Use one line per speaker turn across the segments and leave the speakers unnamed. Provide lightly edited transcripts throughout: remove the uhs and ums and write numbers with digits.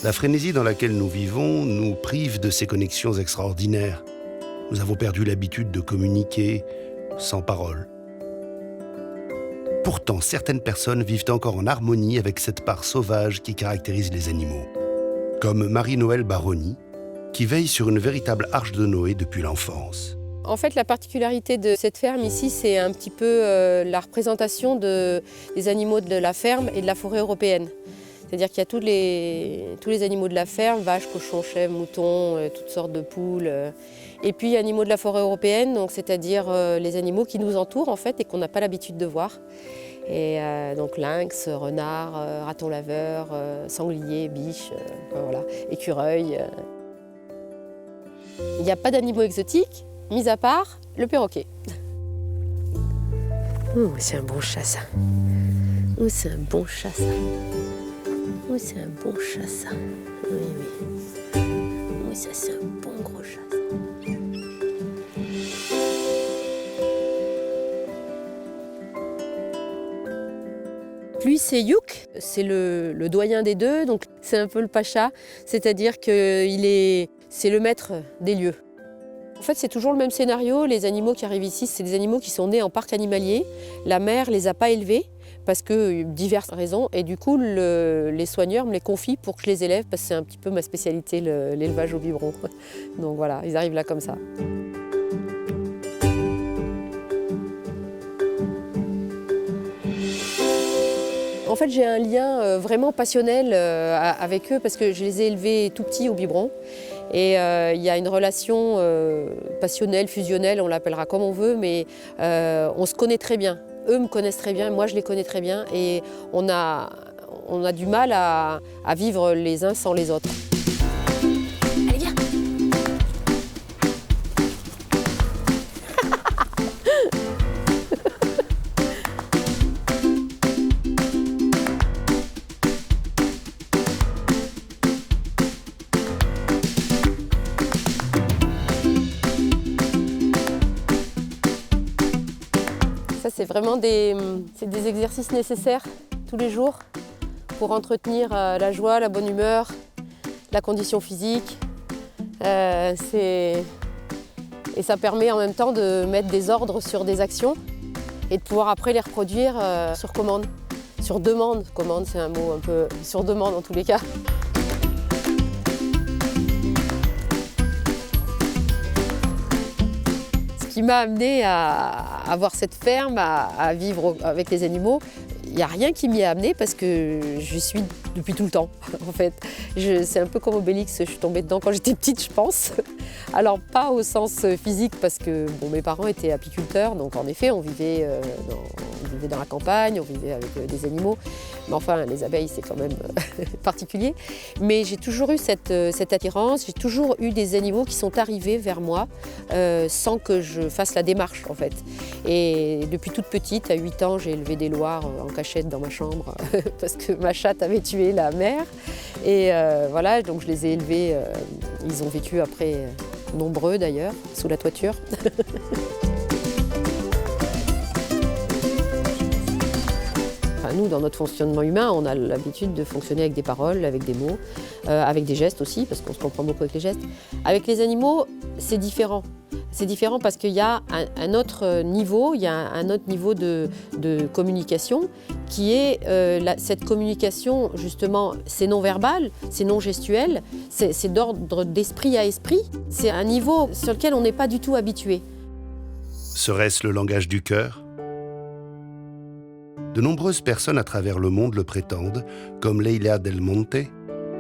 La frénésie dans laquelle nous vivons nous prive de ces connexions extraordinaires. Nous avons perdu l'habitude de communiquer sans parole. Pourtant, certaines personnes vivent encore en harmonie avec cette part sauvage qui caractérise les animaux. Comme Marie-Noëlle Baroni, qui veille sur une véritable arche de Noé depuis l'enfance.
En fait, la particularité de cette ferme ici, c'est un petit peu la représentation des animaux de la ferme et de la forêt européenne. C'est-à-dire qu'il y a tous les animaux de la ferme, vaches, cochons, chèvres, moutons, toutes sortes de poules. Et puis animaux de la forêt européenne, donc c'est-à-dire les animaux qui nous entourent en fait et qu'on n'a pas l'habitude de voir. Et donc lynx, renard, raton laveur, sanglier, biche, voilà, écureuil. Il n'y a pas d'animaux exotiques, mis à part le perroquet. Oh, c'est un bon chat ça. Oh, c'est un bon chat ça. Oh, c'est un bon chat ça. Oui, oui. Oh, ça c'est un bon gros chat ça. Lui, c'est Youk, c'est le doyen des deux, donc c'est un peu le pacha, c'est-à-dire que c'est le maître des lieux. En fait, c'est toujours le même scénario. Les animaux qui arrivent ici, c'est des animaux qui sont nés en parc animalier. La mère les a pas élevés parce que diverses raisons. Et du coup, les soigneurs me les confient pour que je les élève parce que c'est un petit peu ma spécialité, l'élevage au biberon. Donc voilà, ils arrivent là comme ça. En fait, j'ai un lien vraiment passionnel avec eux parce que je les ai élevés tout petits au biberon. Et il y a une relation passionnelle, fusionnelle, on l'appellera comme on veut, mais on se connaît très bien. Eux me connaissent très bien, moi je les connais très bien et on a du mal à vivre les uns sans les autres. Allez, viens. Ça, c'est vraiment des exercices nécessaires tous les jours pour entretenir la joie, la bonne humeur, la condition physique. Et ça permet en même temps de mettre des ordres sur des actions et de pouvoir après les reproduire sur commande. Sur demande, commande c'est un mot un peu sur demande en tous les cas. Ce qui m'a amené à avoir cette ferme, à vivre avec les animaux, il n'y a rien qui m'y a amené parce que je suis depuis tout le temps, en fait. C'est un peu comme Obélix, je suis tombée dedans quand j'étais petite, je pense. Alors, pas au sens physique parce que bon, mes parents étaient apiculteurs, donc en effet, on vivait dans la campagne, on vivait avec des animaux. Mais enfin, les abeilles, c'est quand même particulier. Mais j'ai toujours eu cette attirance, j'ai toujours eu des animaux qui sont arrivés vers moi sans que je fasse la démarche, en fait. Et depuis toute petite, à 8 ans, j'ai élevé des loirs en cachette dans ma chambre parce que ma chatte avait tué la mère. Et voilà, donc je les ai élevés. Ils ont vécu après, nombreux d'ailleurs, sous la toiture. Enfin, nous, dans notre fonctionnement humain, on a l'habitude de fonctionner avec des paroles, avec des mots, avec des gestes aussi, parce qu'on se comprend beaucoup avec les gestes. Avec les animaux, c'est différent. C'est différent parce qu'il y a un autre niveau, il y a un autre niveau de communication qui est cette communication, justement, c'est non verbal, c'est non gestuel, c'est d'ordre d'esprit à esprit. C'est un niveau sur lequel on n'est pas du tout habitué.
Serait-ce le langage du cœur ? De nombreuses personnes à travers le monde le prétendent, comme Leila Del Monte,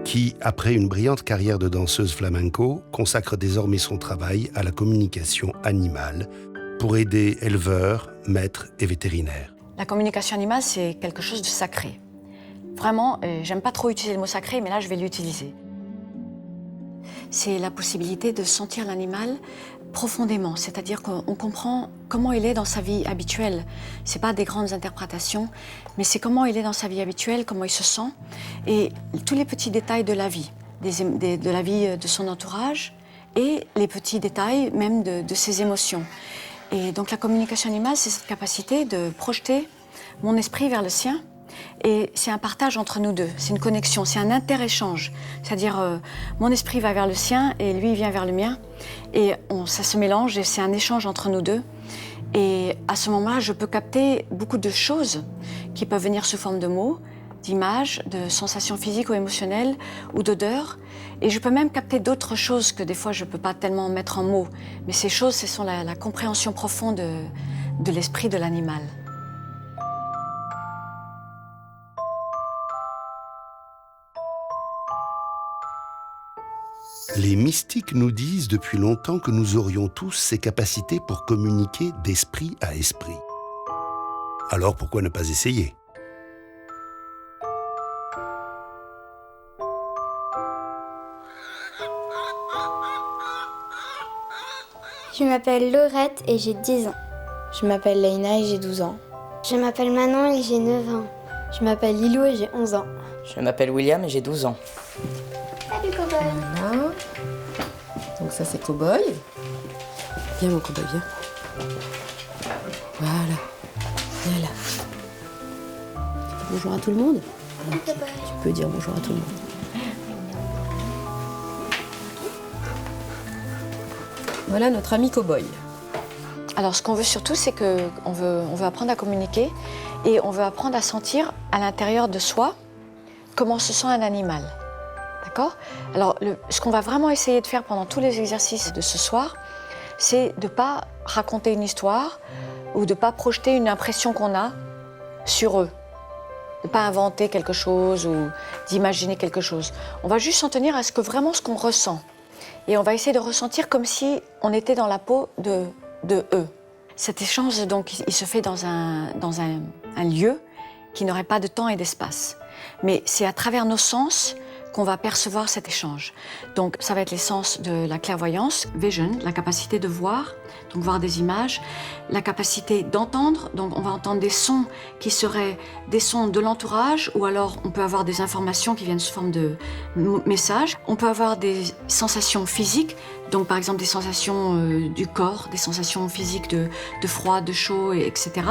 qui, après une brillante carrière de danseuse flamenco, consacre désormais son travail à la communication animale pour aider éleveurs, maîtres et vétérinaires.
La communication animale, c'est quelque chose de sacré. Vraiment, j'aime pas trop utiliser le mot sacré, mais là, je vais l'utiliser. C'est la possibilité de sentir l'animal profondément, c'est-à-dire qu'on comprend comment il est dans sa vie habituelle. C'est pas des grandes interprétations, mais c'est comment il est dans sa vie habituelle, comment il se sent, et tous les petits détails de la vie. de la vie de son entourage et les petits détails même de ses émotions. Et donc la communication animale, c'est cette capacité de projeter mon esprit vers le sien. Et c'est un partage entre nous deux, c'est une connexion, c'est un inter-échange. C'est-à-dire, mon esprit va vers le sien et lui vient vers le mien. Et ça se mélange et c'est un échange entre nous deux. Et à ce moment-là, je peux capter beaucoup de choses qui peuvent venir sous forme de mots, d'images, de sensations physiques ou émotionnelles ou d'odeurs. Et je peux même capter d'autres choses que des fois je ne peux pas tellement mettre en mots. Mais ces choses, ce sont la compréhension profonde de l'esprit de l'animal.
Les mystiques nous disent depuis longtemps que nous aurions tous ces capacités pour communiquer d'esprit à esprit. Alors pourquoi ne pas essayer ?
Je m'appelle Laurette et j'ai 10 ans.
Je m'appelle Leïna et j'ai 12 ans.
Je m'appelle Manon et j'ai 9 ans.
Je m'appelle Lilou et j'ai 11 ans.
Je m'appelle William et j'ai 12 ans.
Salut Cowboy.
Voilà. Donc ça c'est Cowboy. Viens mon Cowboy, viens. Voilà. Viens là. Bonjour à tout le monde.
Salut Cowboy.
Tu peux dire bonjour à tout le monde. Voilà notre ami Cowboy.
Alors ce qu'on veut surtout, c'est qu'on veut apprendre à communiquer et on veut apprendre à sentir à l'intérieur de soi comment se sent un animal. D'accord ? Alors ce qu'on va vraiment essayer de faire pendant tous les exercices de ce soir, c'est de ne pas raconter une histoire ou de ne pas projeter une impression qu'on a sur eux. De ne pas inventer quelque chose ou d'imaginer quelque chose. On va juste s'en tenir à ce qu'on ressent. Et on va essayer de ressentir comme si on était dans la peau de eux. Cet échange, donc, il se fait dans un lieu qui n'aurait pas de temps et d'espace. Mais c'est à travers nos sens qu'on va percevoir cet échange. Donc, ça va être les sens de la clairvoyance, vision, la capacité de voir, donc voir des images, la capacité d'entendre, donc on va entendre des sons qui seraient des sons de l'entourage, ou alors on peut avoir des informations qui viennent sous forme de messages. On peut avoir des sensations physiques, donc par exemple des sensations du corps, des sensations physiques de froid, de chaud, etc.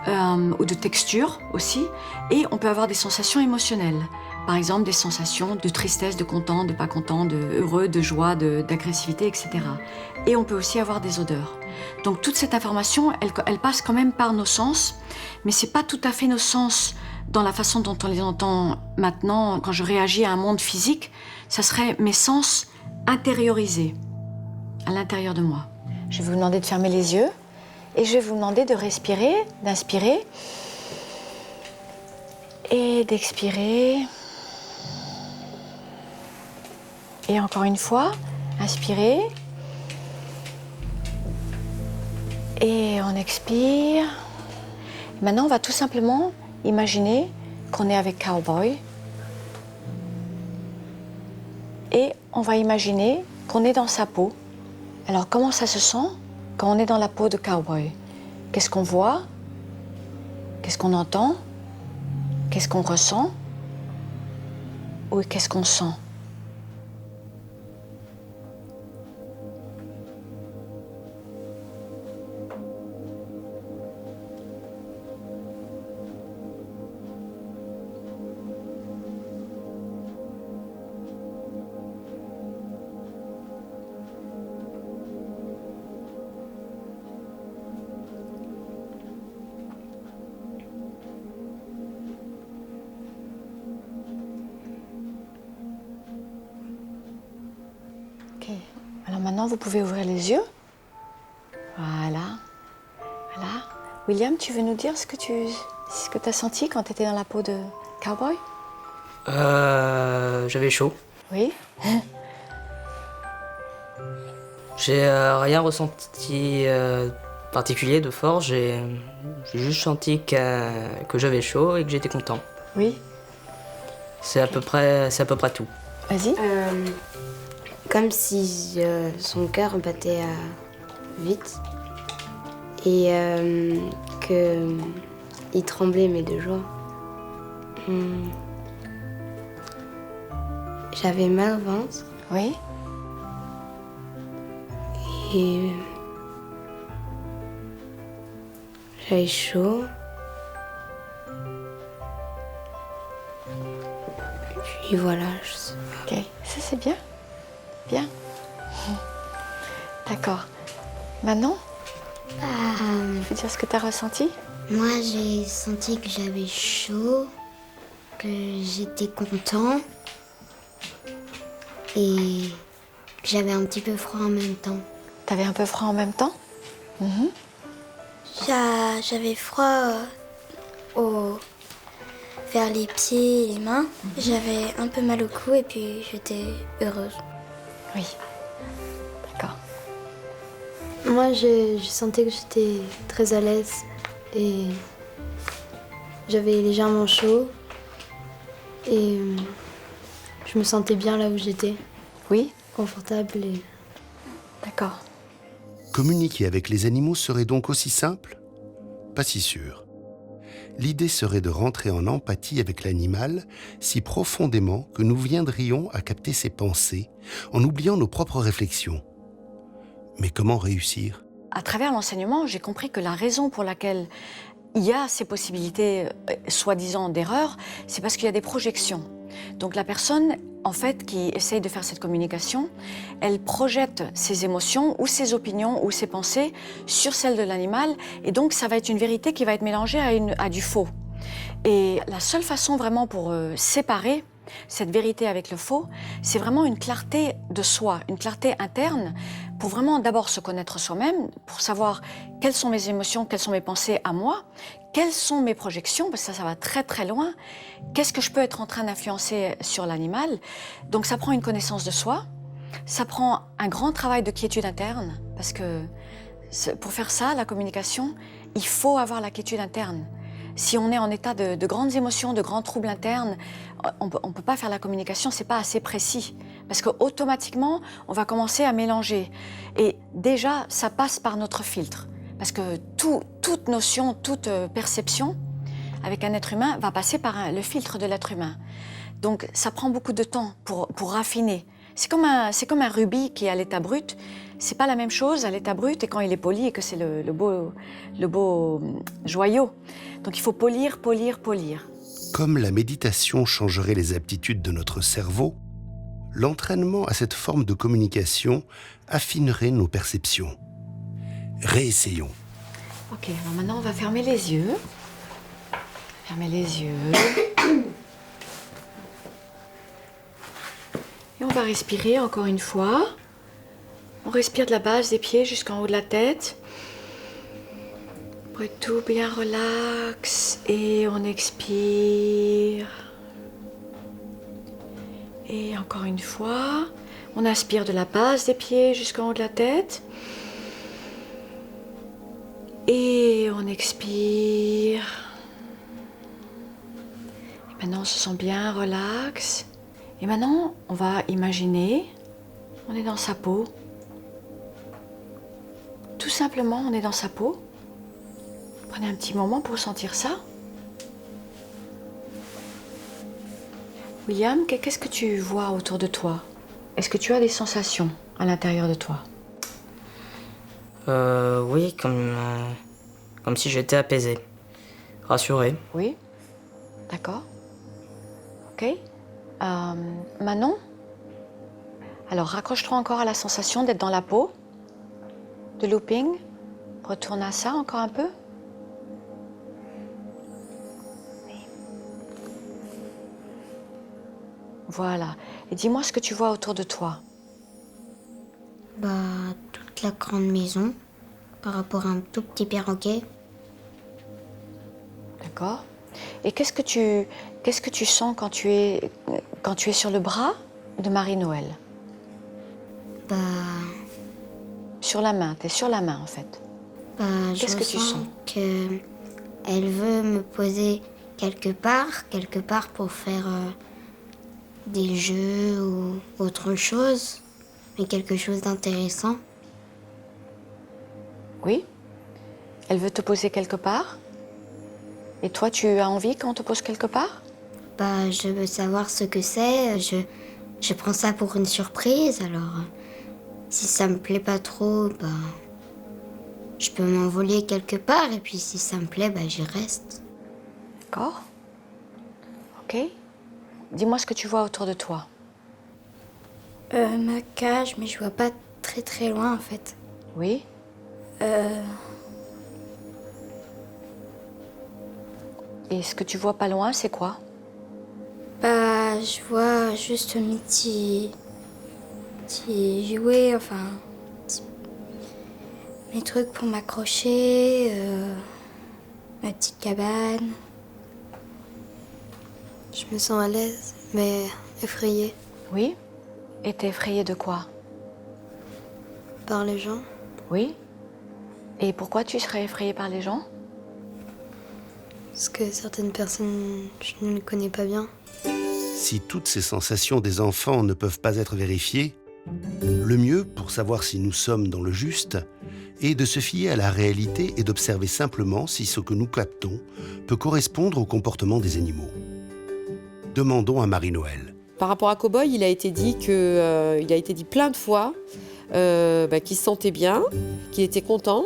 Ou de texture aussi. Et on peut avoir des sensations émotionnelles. Par exemple, des sensations de tristesse, de content, de pas content, de heureux, de joie, d'agressivité, etc. Et on peut aussi avoir des odeurs. Donc toute cette information, elle passe quand même par nos sens, mais c'est pas tout à fait nos sens dans la façon dont on les entend maintenant. Quand je réagis à un monde physique, ça serait mes sens intériorisés à l'intérieur de moi. Je vais vous demander de fermer les yeux et je vais vous demander de respirer, d'inspirer et d'expirer. Et encore une fois, inspirez. Et on expire. Maintenant, on va tout simplement imaginer qu'on est avec Cowboy. Et on va imaginer qu'on est dans sa peau. Alors, comment ça se sent quand on est dans la peau de Cowboy? Qu'est-ce qu'on voit? Qu'est-ce qu'on entend? Qu'est-ce qu'on ressent? Ou qu'est-ce qu'on sent? Ok. Alors maintenant, vous pouvez ouvrir les yeux. Voilà. Voilà. William, tu veux nous dire ce que tu as senti quand tu étais dans la peau de Cowboy?
J'avais chaud.
Oui.
J'ai rien ressenti particulier de fort. J'ai juste senti que j'avais chaud et que j'étais content.
Oui.
C'est à peu près tout.
Vas-y.
Comme si son cœur battait vite et qu'il tremblait, mais de joie.
J'avais mal au ventre
Oui.
et j'avais chaud. Puis voilà, je sais pas.
Ok, ça c'est bien. Bien. D'accord. Manon, tu veux dire ce que tu as ressenti?
Moi, j'ai senti que j'avais chaud, que j'étais content et que j'avais un petit peu froid en même temps.
Tu avais un peu froid en même temps?
J'avais froid vers les pieds et les mains. J'avais un peu mal au cou et puis j'étais heureuse.
Oui. D'accord.
Moi, je sentais que j'étais très à l'aise et j'avais légèrement chaud et je me sentais bien là où j'étais,
Oui.
confortable et...
D'accord.
Communiquer avec les animaux serait donc aussi simple? Pas si sûr. L'idée serait de rentrer en empathie avec l'animal si profondément que nous viendrions à capter ses pensées en oubliant nos propres réflexions. Mais comment réussir?
À travers l'enseignement, j'ai compris que la raison pour laquelle il y a ces possibilités, soi-disant, d'erreur, c'est parce qu'il y a des projections. Donc la personne, en fait, qui essaye de faire cette communication, elle projette ses émotions ou ses opinions ou ses pensées sur celles de l'animal, et donc ça va être une vérité qui va être mélangée à du faux. Et la seule façon vraiment pour séparer cette vérité avec le faux, c'est vraiment une clarté de soi, une clarté interne, pour vraiment d'abord se connaître soi-même, pour savoir quelles sont mes émotions, quelles sont mes pensées à moi, quelles sont mes projections, parce que ça va très très loin, qu'est-ce que je peux être en train d'influencer sur l'animal. Donc ça prend une connaissance de soi, ça prend un grand travail de quiétude interne, parce que pour faire ça, la communication, il faut avoir la quiétude interne. Si on est en état de grandes émotions, de grands troubles internes, on ne peut pas faire la communication, c'est pas assez précis. Parce qu'automatiquement, on va commencer à mélanger. Et déjà, ça passe par notre filtre. Parce que toute notion, toute perception avec un être humain va passer par le filtre de l'être humain. Donc ça prend beaucoup de temps pour raffiner. C'est comme un rubis qui est à l'état brut. C'est pas la même chose à l'état brut et quand il est poli et que c'est le beau joyau. Donc il faut polir, polir, polir.
Comme la méditation changerait les aptitudes de notre cerveau, l'entraînement à cette forme de communication affinerait nos perceptions. Réessayons.
Ok, alors maintenant on va fermer les yeux. Fermer les yeux. Et on va respirer encore une fois. On respire de la base des pieds jusqu'en haut de la tête. Pour être tout bien relax. Et on expire. Et encore une fois. On inspire de la base des pieds jusqu'en haut de la tête. Et on expire. Et maintenant on se sent bien relax. Et maintenant on va imaginer, on est dans sa peau. Tout simplement, on est dans sa peau. Prenez un petit moment pour sentir ça. William, qu'est-ce que tu vois autour de toi? Est-ce que tu as des sensations à l'intérieur de toi?
Oui, comme si j'étais apaisé, rassuré.
Oui. D'accord. Ok. Manon? Alors, raccroche-toi encore à la sensation d'être dans la peau. De looping. Retourne à ça encore un peu. Voilà. Et dis-moi ce que tu vois autour de toi.
Toute la grande maison par rapport à un tout petit perroquet.
D'accord. Et qu'est-ce que tu sens quand tu es sur le bras de Marie-Noël? Sur la main, tu es sur la main en fait. Qu'est-ce que tu sens?
qu'elle veut me poser quelque part pour faire des jeux ou autre chose, mais quelque chose d'intéressant.
Oui. Elle veut te poser quelque part? Et toi, tu as envie qu'on te pose quelque part?
Je veux savoir ce que c'est, je prends ça pour une surprise. Alors, si ça me plaît pas trop, je peux m'envoler quelque part. Et puis, si ça me plaît, j'y reste.
D'accord? Ok. Dis-moi ce que tu vois autour de toi.
Ma cage, mais je vois pas très très loin en fait.
Oui? Et ce que tu vois pas loin, c'est quoi?
Je vois juste mes petits jouets, mes trucs pour m'accrocher, ma petite cabane. Je me sens à l'aise, mais effrayée
Oui? Et t'es effrayée de quoi?
par les gens.
Oui? Et pourquoi tu serais effrayée par les gens?
Parce que certaines personnes, je ne les connais pas bien.
Si toutes ces sensations des enfants ne peuvent pas être vérifiées, le mieux pour savoir si nous sommes dans le juste est de se fier à la réalité et d'observer simplement si ce que nous captons peut correspondre au comportement des animaux. Demandons à Marie-Noël.
Par rapport à Cowboy, il a été dit plein de fois qu'il se sentait bien, qu'il était content,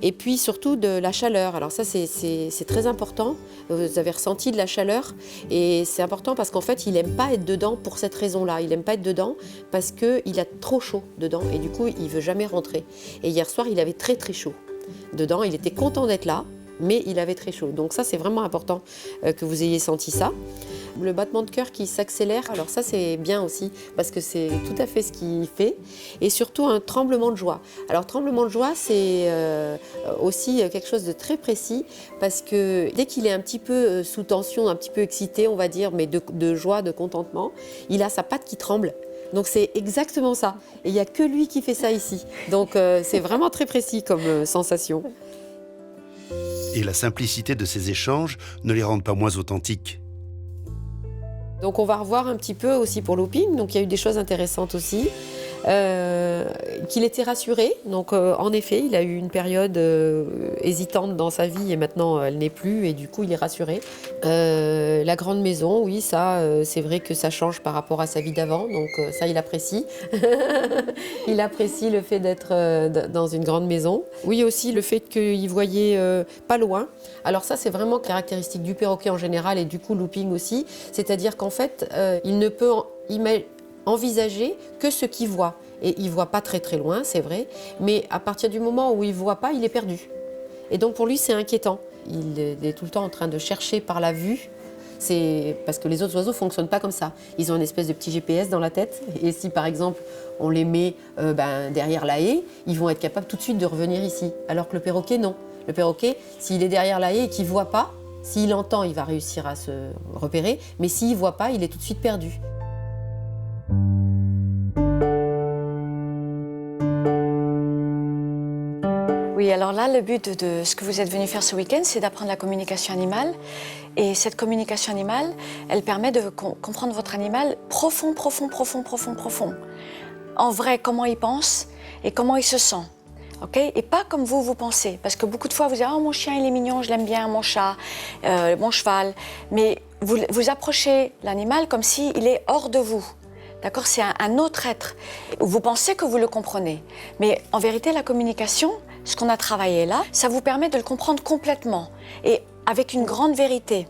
et puis surtout de la chaleur. Alors ça, c'est très important. Vous avez ressenti de la chaleur, et c'est important parce qu'en fait, il n'aime pas être dedans pour cette raison-là. Il n'aime pas être dedans parce qu'il a trop chaud dedans, et du coup, il ne veut jamais rentrer. Et hier soir, il avait très très chaud dedans. Il était content d'être là, mais il avait très chaud. Donc ça, c'est vraiment important que vous ayez senti ça. Le battement de cœur qui s'accélère, alors ça c'est bien aussi parce que c'est tout à fait ce qu'il fait, et surtout un tremblement de joie. Alors tremblement de joie, c'est aussi quelque chose de très précis parce que dès qu'il est un petit peu sous tension, un petit peu excité, on va dire, mais de joie, de contentement, il a sa patte qui tremble. Donc c'est exactement ça. Et il n'y a que lui qui fait ça ici. Donc c'est vraiment très précis comme sensation.
Et la simplicité de ces échanges ne les rend pas moins authentiques.
Donc on va revoir un petit peu aussi pour Looping, donc il y a eu des choses intéressantes aussi. Qu'il était rassuré, donc en effet il a eu une période hésitante dans sa vie et maintenant elle n'est plus et du coup il est rassuré. La grande maison, oui ça c'est vrai que ça change par rapport à sa vie d'avant, donc ça il apprécie. Il apprécie le fait d'être dans une grande maison. Oui aussi le fait qu'il voyait pas loin. Alors ça c'est vraiment caractéristique du perroquet en général et du coup Looping aussi, c'est-à-dire qu'en fait il ne peut envisager que ce qu'il voit. Et il ne voit pas très très loin, c'est vrai, mais à partir du moment où il ne voit pas, il est perdu. Et donc pour lui, c'est inquiétant. Il est tout le temps en train de chercher par la vue. C'est parce que les autres oiseaux ne fonctionnent pas comme ça. Ils ont une espèce de petit GPS dans la tête. Et si par exemple, on les met derrière la haie, ils vont être capables tout de suite de revenir ici. Alors que le perroquet, non. Le perroquet, s'il est derrière la haie et qu'il ne voit pas, s'il entend, il va réussir à se repérer. Mais s'il ne voit pas, il est tout de suite perdu.
Oui, alors là, le but de ce que vous êtes venu faire ce week-end, c'est d'apprendre la communication animale. Et cette communication animale, elle permet de comprendre votre animal profond. En vrai, comment il pense et comment il se sent. Okay? Et pas comme vous pensez. Parce que beaucoup de fois, vous dites « Oh, mon chien, il est mignon, je l'aime bien, mon chat, mon cheval ». Mais vous approchez l'animal comme s'il est hors de vous. D'accord? C'est un autre être. Vous pensez que vous le comprenez. Mais en vérité, la communication, ce qu'on a travaillé là, ça vous permet de le comprendre complètement. Et avec une grande vérité,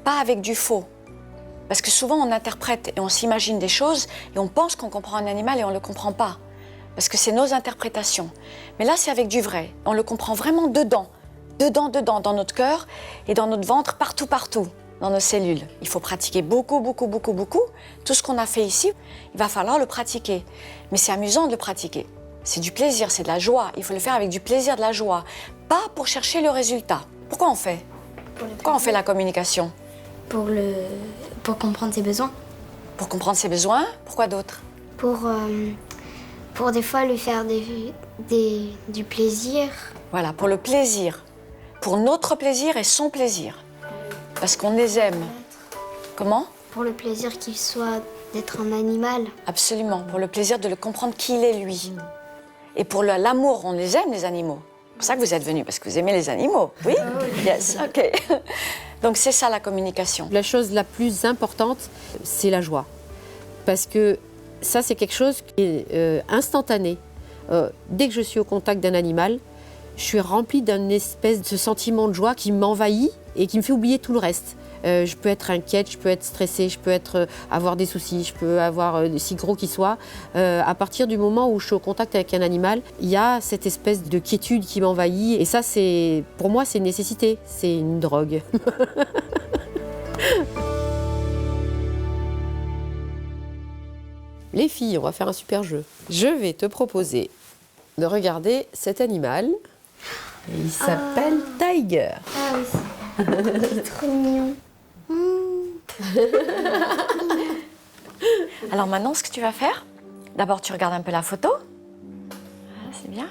pas avec du faux. Parce que souvent, on interprète et on s'imagine des choses et on pense qu'on comprend un animal et on ne le comprend pas. Parce que c'est nos interprétations. Mais là, c'est avec du vrai. On le comprend vraiment dedans, dans notre cœur et dans notre ventre, partout. Dans nos cellules. Il faut pratiquer beaucoup. Tout ce qu'on a fait ici, il va falloir le pratiquer. Mais c'est amusant de le pratiquer. C'est du plaisir, c'est de la joie. Il faut le faire avec du plaisir, de la joie. Pas pour chercher le résultat. Pourquoi on fait? Pourquoi on fait la communication?
Pour comprendre ses besoins.
Pour comprendre ses besoins? Pourquoi d'autres?
Pour des fois lui faire du plaisir.
Voilà, pour le plaisir. Pour notre plaisir et son plaisir. Parce qu'on les aime. Comment?
Pour le plaisir qu'il soit d'être un animal.
Absolument, pour le plaisir de le comprendre qui il est lui. Et pour l'amour, on les aime les animaux. C'est pour ça que vous êtes venus, parce que vous aimez les animaux. Oui? Yes, ok. Donc c'est ça la communication.
La chose la plus importante, c'est la joie. Parce que Ça, c'est quelque chose qui est instantané. Dès que je suis au contact d'un animal, je suis remplie d'un espèce de sentiment de joie qui m'envahit et qui me fait oublier tout le reste. Je peux être inquiète, je peux être stressée, je peux avoir des soucis, je peux avoir si gros qu'ils soient. À partir du moment où je suis au contact avec un animal, il y a cette espèce de quiétude qui m'envahit. Et ça, pour moi, c'est une nécessité, c'est une drogue. Les filles, on va faire un super jeu. Je vais te proposer de regarder cet animal. Il s'appelle Tiger.
Ah oui, c'est trop mignon.
Alors maintenant, ce que tu vas faire, d'abord tu regardes un peu la photo. Ah, c'est bien.